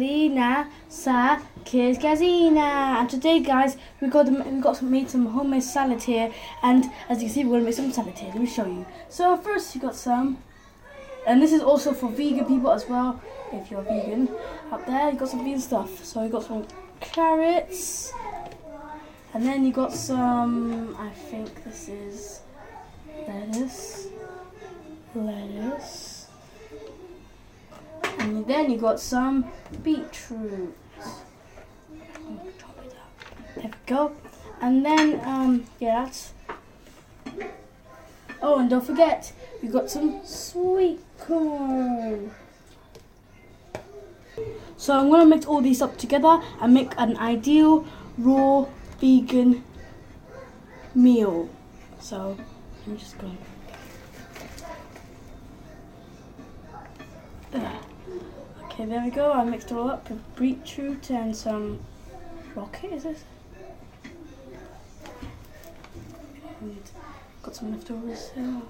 Halina sa Kids Gazina. And today, guys, we made some homemade salad here, and as you can see, we're gonna make some salad here. Let me show you. So first, you got some, and this is also for vegan people as well. If you're vegan out there, you got some vegan stuff. So you got some carrots, and then you got some. I think this is lettuce. And then you got some beetroot. There we go. And then, yeah, that's... Oh, and don't forget, you got some sweet corn. So I'm going to mix all these up together and make an ideal raw vegan meal. So, let me just go. There. Okay, there we go. I mixed it all up with beetroot and some rocket, is this? And got some leftovers here.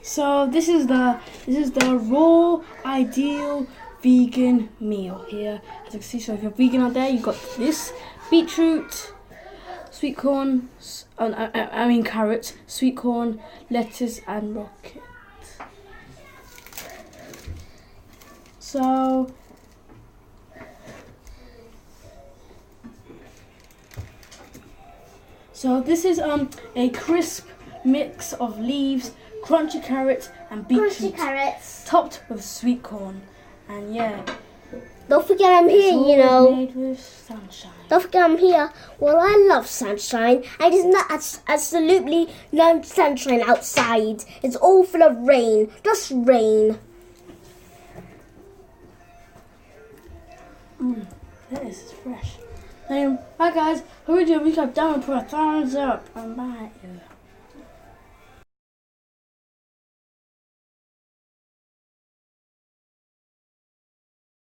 So this is the raw ideal vegan meal here. As you can see, so if you're vegan out there, you've got this beetroot, sweet corn, carrot, sweet corn, lettuce, and rocket. So this is a crisp mix of leaves, crunchy carrots and beetroot, topped with sweet corn. And yeah, don't forget I'm here, you know. Made with sunshine. Don't forget I'm here. Well, I love sunshine. And it's not absolutely no sunshine outside. It's all full of rain, just rain. This is fresh. Bye guys. Hope you enjoyed. Recap down and put a thumbs up. And bye.